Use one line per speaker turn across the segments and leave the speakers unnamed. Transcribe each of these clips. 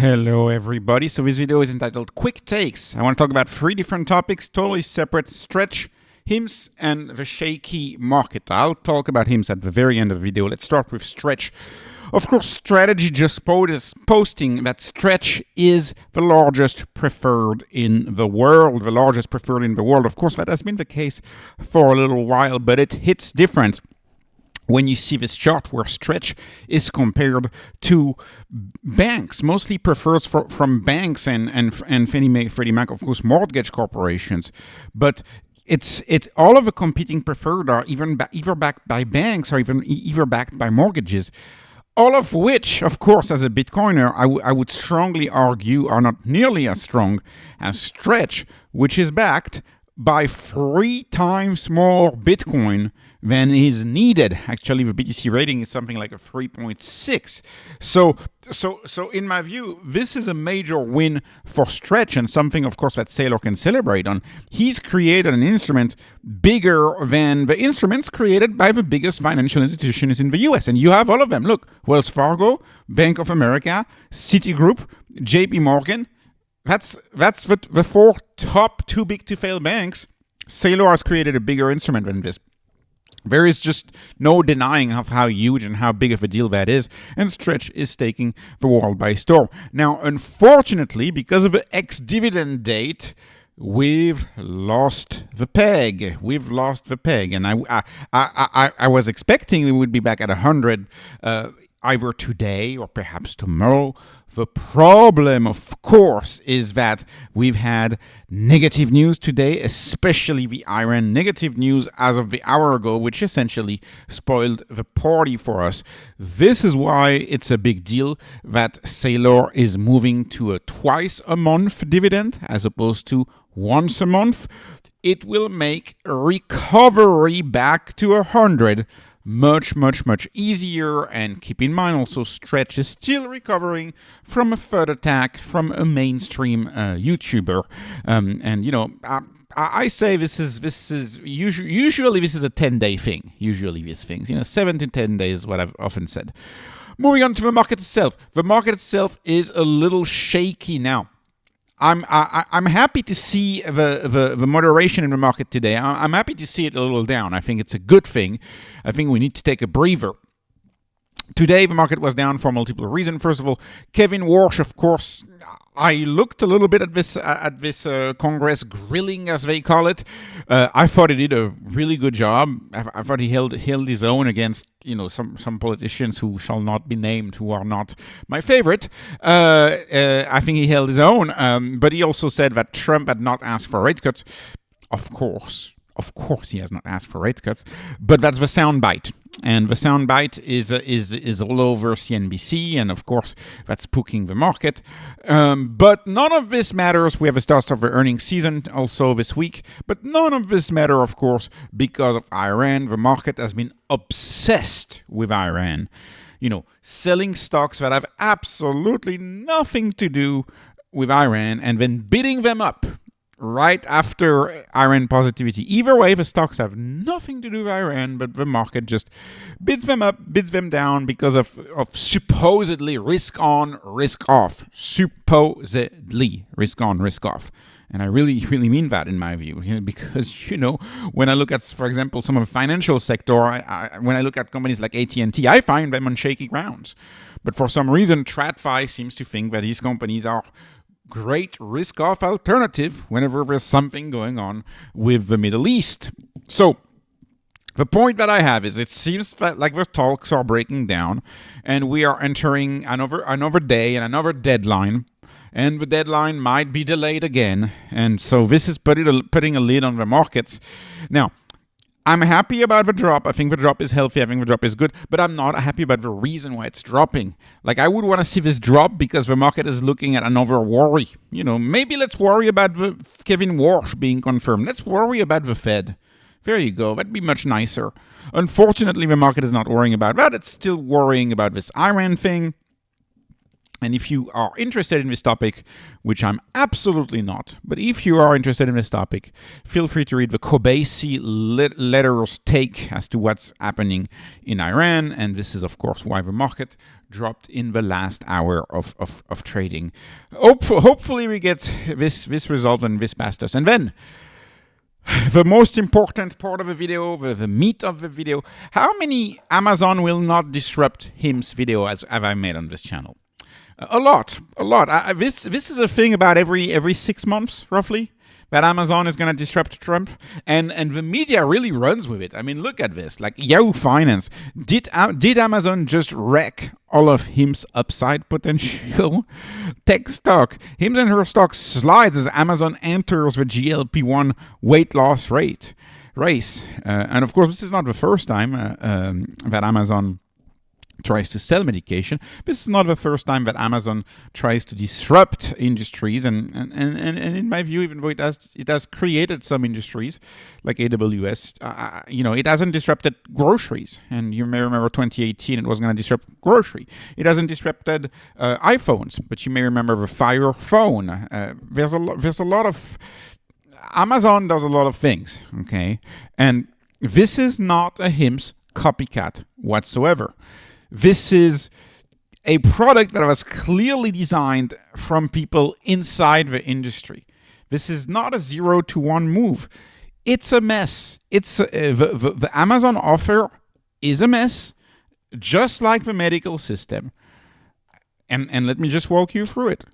Hello everybody, so this video is entitled Quick Takes. I want to talk about 3 different topics, totally separate: stretch, HIMS, and the shaky market. I'll talk about HIMS at the very end of the video. Let's start with stretch. Of course, Strategy just posting that stretch is the largest preferred in the world. Of course, that has been the case for a little while, but it hits different when you see this chart where stretch is compared to banks, mostly prefers from banks and Freddie Mac, of course, mortgage corporations. But it's all of the competing preferred are either backed by banks or either backed by mortgages. All of which, of course, as a Bitcoiner, I would strongly argue are not nearly as strong as stretch, which is backed by 3 times more Bitcoin than is needed. Actually, the BTC rating is something like a 3.6. So in my view, this is a major win for stretch, and something, of course, that Saylor can celebrate on. He's created an instrument bigger than the instruments created by the biggest financial institutions in the US. And you have all of them. Look, Wells Fargo, Bank of America, Citigroup, JP Morgan. That's the 4 top too big to fail banks. Saylor has created a bigger instrument than this. There is just no denying of how huge and how big of a deal that is, and stretch is taking the world by storm. Now, unfortunately, because of the ex-dividend date, we've lost the peg. And I was expecting we would be back at 100 either today or perhaps tomorrow. The problem, of course, is that we've had negative news today, especially the Iran negative news as of the hour ago, which essentially spoiled the party for us. This is why it's a big deal that Saylor is moving to a twice a month dividend as opposed to once a month. It will make a recovery back to 100 much easier. And keep in mind also, stretch is still recovering from a third attack from a mainstream YouTuber. I say this is usually this is a 10-day thing. Usually these things, 7 to 10 days is what I've often said. Moving on to the market itself. The market itself is a little shaky now. I'm happy to see the moderation in the market today. I'm happy to see it a little down. I think it's a good thing. I think we need to take a breather. Today, the market was down for multiple reasons. First of all, Kevin Warsh, of course, I looked a little bit at this Congress grilling, as they call it. I thought he did a really good job. I thought he held his own against some politicians who shall not be named, who are not my favorite. I think he held his own, but he also said that Trump had not asked for rate cuts. Of course, he has not asked for rate cuts, but that's the soundbite. And the soundbite is all over CNBC, and of course that's spooking the market. But none of this matters. We have a start of the earnings season also this week, but none of this matters, of course, because of Iran. The market has been obsessed with Iran. Selling stocks that have absolutely nothing to do with Iran and then bidding them up right after Iran positivity. Either way, the stocks have nothing to do with Iran, but the market just bids them up, bids them down because of supposedly risk on, risk off. Supposedly risk on, risk off. And I really mean that in my view, because, when I look at, for example, some of the financial sector, when I look at companies like AT&T, I find them on shaky grounds. But for some reason, TradFi seems to think that these companies are great risk-off alternative whenever there's something going on with the Middle East. So the point that I have is it seems like the talks are breaking down, and we are entering another day and another deadline, and the deadline might be delayed again. And so this is putting a lid on the markets. Now, I'm happy about the drop. I think the drop is healthy. I think the drop is good. But I'm not happy about the reason why it's dropping. Like, I would want to see this drop because the market is looking at another worry. Maybe let's worry about the Kevin Warsh being confirmed. Let's worry about the Fed. There you go. That'd be much nicer. Unfortunately, the market is not worrying about that. It's still worrying about this Iran thing. And if you are interested in this topic, which I'm absolutely not, but if you are interested in this topic, feel free to read the Kobeissi letter's take as to what's happening in Iran. And this is, of course, why the market dropped in the last hour of trading. Hopefully we get this resolved and this past us. And then the most important part of the video, the meat of the video, how many Amazon will not disrupt HIMS video as have I made on this channel? A lot. This is a thing about every 6 months, roughly, that Amazon is going to disrupt Trump, and the media really runs with it. I mean, look at this. Like Yahoo Finance, did Amazon just wreck all of HIMS' upside potential? Tech stock, HIMS and her stock slides as Amazon enters the GLP-1 weight loss race. And of course, this is not the first time that Amazon tries to sell medication. This is not the first time that Amazon tries to disrupt industries, and in my view, even though it has created some industries like AWS, it hasn't disrupted groceries. And you may remember 2018, it was going to disrupt grocery. It hasn't disrupted iPhones, but you may remember the Fire phone. There's a lot of Amazon does a lot of things, okay, and this is not a HIMS copycat whatsoever. This is a product that was clearly designed from people inside the industry. This is not a 0 to 1 move. It's a mess. It's the Amazon offer is a mess, just like the medical system. And let me just walk you through it.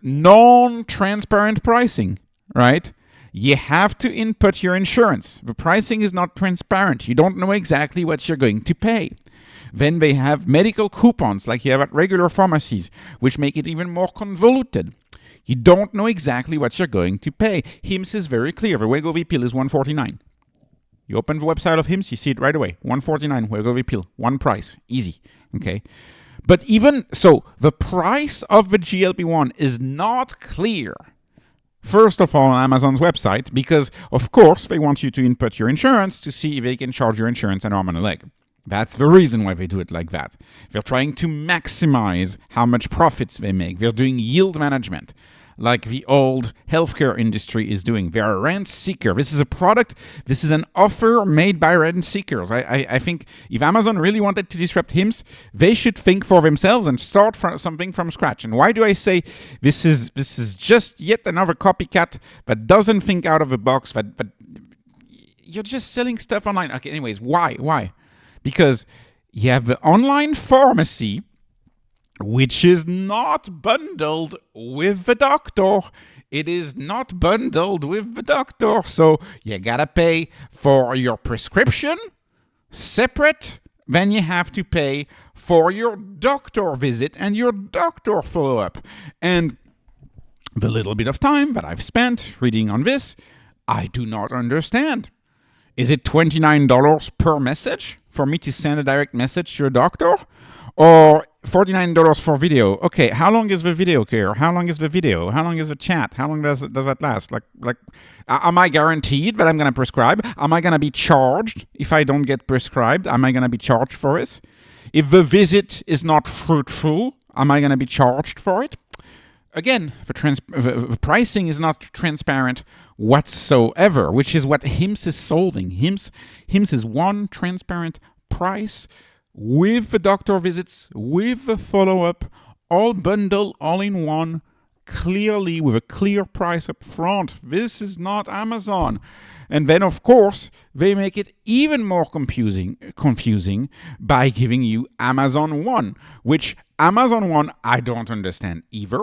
Non-transparent pricing, right? You have to input your insurance. The pricing is not transparent. You don't know exactly what you're going to pay. Then they have medical coupons like you have at regular pharmacies, which make it even more convoluted. You don't know exactly what you're going to pay. HIMS is very clear. The Wegovy pill is $149. You open the website of HIMS, you see it right away. $149 Wegovy pill, one price, easy. Okay. But even so, the price of the GLP-1 is not clear. First of all, on Amazon's website, because of course they want you to input your insurance to see if they can charge your insurance an arm and a leg. That's the reason why they do it like that. They're trying to maximize how much profits they make. They're doing yield management, like the old healthcare industry is doing. They're a rent seeker. This is a product, this is an offer made by rent seekers. I think if Amazon really wanted to disrupt HIMS, they should think for themselves and start something from scratch. And why do I say this is just yet another copycat that doesn't think out of the box, but you're just selling stuff online. Okay, anyways, why? Because you have the online pharmacy, which is not bundled with the doctor. It is not bundled with the doctor. So you gotta pay for your prescription separate. Then you have to pay for your doctor visit and your doctor follow-up. And the little bit of time that I've spent reading on this, I do not understand. Is it $29 per message for me to send a direct message to a doctor? Or $49 for video? Okay, how long is the video care? How long is the video? How long is the chat? How long does that last? Like, am I guaranteed that I'm going to prescribe? Am I going to be charged if I don't get prescribed? Am I going to be charged for it? If the visit is not fruitful, am I going to be charged for it? Again, the pricing is not transparent whatsoever, which is what HIMS is solving. HIMS is one transparent price with the doctor visits, with the follow-up, all bundled, all in one, clearly with a clear price up front. This is not Amazon. And then, of course, they make it even more confusing by giving you Amazon One, which Amazon One I don't understand either.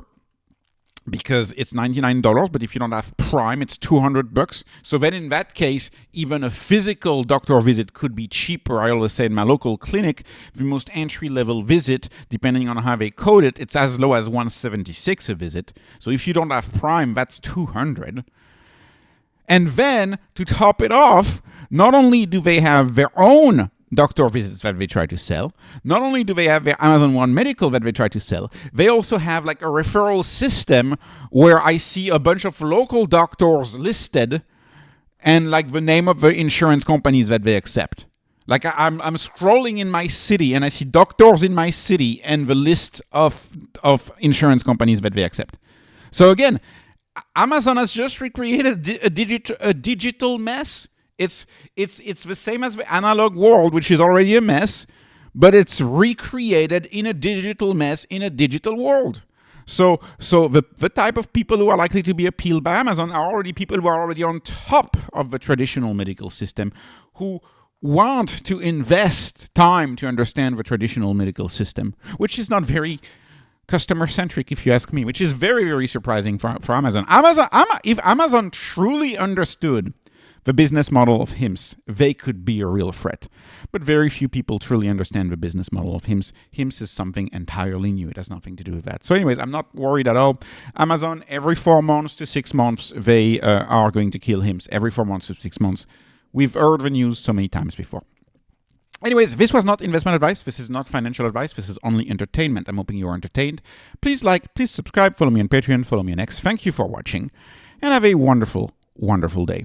Because it's $99, but if you don't have Prime, it's $200. So then in that case, even a physical doctor visit could be cheaper. I always say in my local clinic, the most entry-level visit, depending on how they code it, it's as low as $176 a visit. So if you don't have Prime, that's $200. And then, to top it off, not only do they have their own doctor visits that they try to sell. Not only do they have their Amazon One Medical that they try to sell, they also have like a referral system where I see a bunch of local doctors listed and like the name of the insurance companies that they accept. Like I'm scrolling in my city and I see doctors in my city and the list of insurance companies that they accept. So again, Amazon has just recreated a digital mess. It's the same as the analog world, which is already a mess, but it's recreated in a digital mess in a digital world. So the type of people who are likely to be appealed by Amazon are already people who are already on top of the traditional medical system, who want to invest time to understand the traditional medical system, which is not very customer-centric, if you ask me, which is very, very surprising for Amazon. If Amazon truly understood the business model of HIMS, they could be a real threat. But very few people truly understand the business model of HIMS. HIMS is something entirely new. It has nothing to do with that. So anyways, I'm not worried at all. Amazon, every 4 months to 6 months, they are going to kill HIMS. Every 4 months to 6 months. We've heard the news so many times before. Anyways, this was not investment advice. This is not financial advice. This is only entertainment. I'm hoping you are entertained. Please like, please subscribe, follow me on Patreon, follow me on X. Thank you for watching, and have a wonderful, wonderful day.